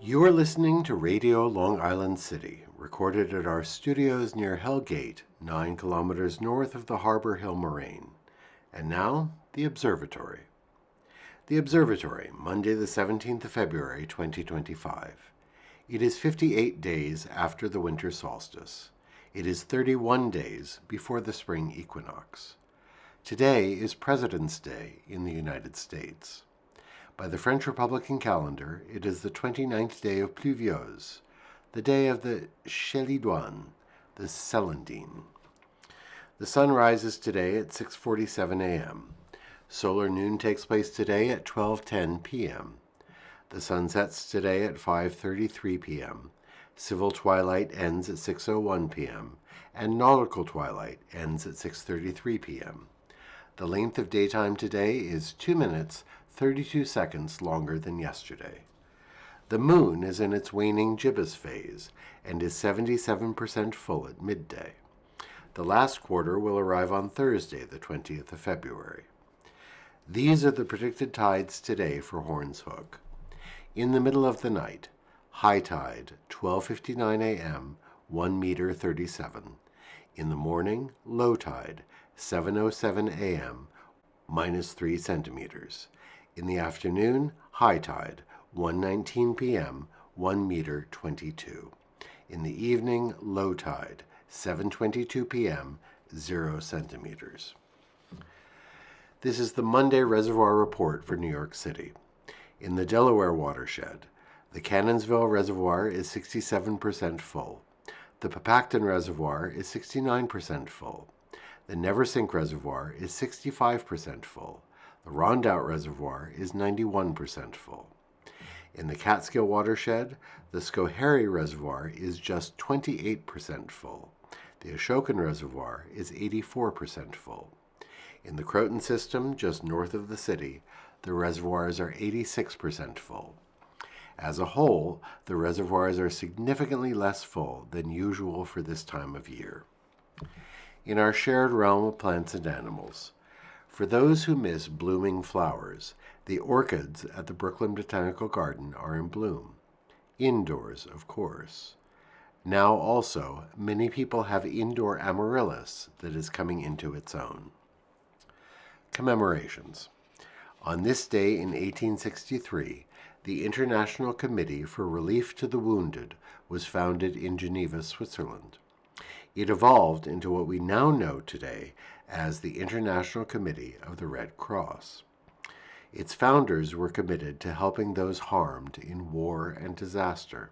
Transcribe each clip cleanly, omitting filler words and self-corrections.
You are listening to Radio Long Island City, recorded at our studios near Hell Gate, 9 kilometers north of the Harbor Hill Moraine. And now, the Observatory. The Observatory, Monday the 17th of February, 2025. It is 58 days after the winter solstice. It is 31 days before the spring equinox. Today is President's Day in the United States. By the French Republican calendar, it is the 29th day of Pluvieuse, the day of the Chelidoine, the Celandine. The sun rises today at 6:47 a.m. Solar noon takes place today at 12:10 p.m. The sun sets today at 5:33 p.m. Civil twilight ends at 6:01 p.m. and nautical twilight ends at 6:33 p.m. The length of daytime today is 2 minutes, 32 seconds longer than yesterday. The moon is in its waning gibbous phase and is 77% full at midday. The last quarter will arrive on Thursday, the 20th of February. These are the predicted tides today for Horns Hook. In the middle of the night, high tide, 12:59 a.m., 1 meter 37. In the morning, low tide, 7:07 a.m., minus 3 centimeters. In the afternoon, high tide, 1:19 p.m., 1 meter 22. In the evening, low tide, 7:22 p.m., 0 centimeters. This is the Monday Reservoir Report for New York City. In the Delaware watershed, the Cannonsville Reservoir is 67% full. The Papacton Reservoir is 69% full. The Neversink Reservoir is 65% full. The Rondout Reservoir is 91% full. In the Catskill watershed, the Schoharie Reservoir is just 28% full. The Ashokan Reservoir is 84% full. In the Croton system, just north of the city, the reservoirs are 86% full. As a whole, the reservoirs are significantly less full than usual for this time of year. In our shared realm of plants and animals, for those who miss blooming flowers, the orchids at the Brooklyn Botanical Garden are in bloom. Indoors, of course. Now also, many people have indoor amaryllis that is coming into its own. Commemorations. On this day in 1863, the International Committee for Relief to the Wounded was founded in Geneva, Switzerland. It evolved into what we now know today as the International Committee of the Red Cross. Its founders were committed to helping those harmed in war and disaster.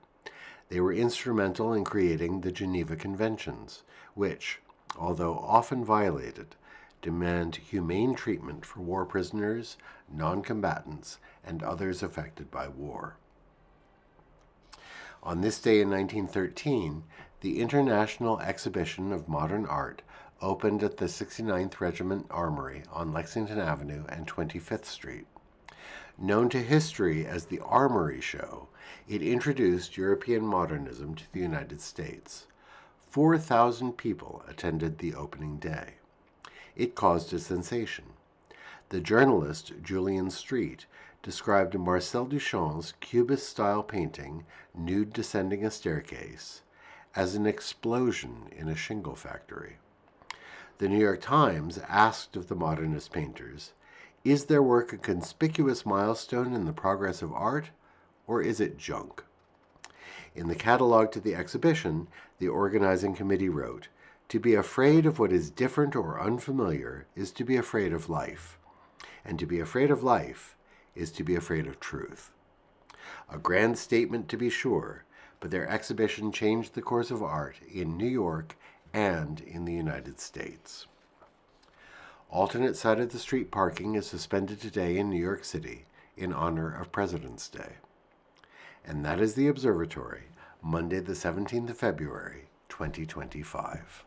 They were instrumental in creating the Geneva Conventions, which, although often violated, demand humane treatment for war prisoners, non-combatants, and others affected by war. On this day in 1913, the International Exhibition of Modern Art opened at the 69th Regiment Armory on Lexington Avenue and 25th Street. Known to history as the Armory Show, it introduced European modernism to the United States. 4,000 people attended the opening day. It caused a sensation. The journalist Julian Street described Marcel Duchamp's Cubist-style painting, Nude Descending a Staircase, as an explosion in a shingle factory. The New York Times asked of the modernist painters, "Is their work a conspicuous milestone in the progress of art, or is it junk?" In the catalog to the exhibition, the organizing committee wrote, "To be afraid of what is different or unfamiliar is to be afraid of life, and to be afraid of life is to be afraid of truth." A grand statement, to be sure, but their exhibition changed the course of art in New York and in the United States. Alternate side of the street parking is suspended today in New York City in honor of President's Day. And that is the Observatory, Monday the 17th of February, 2025.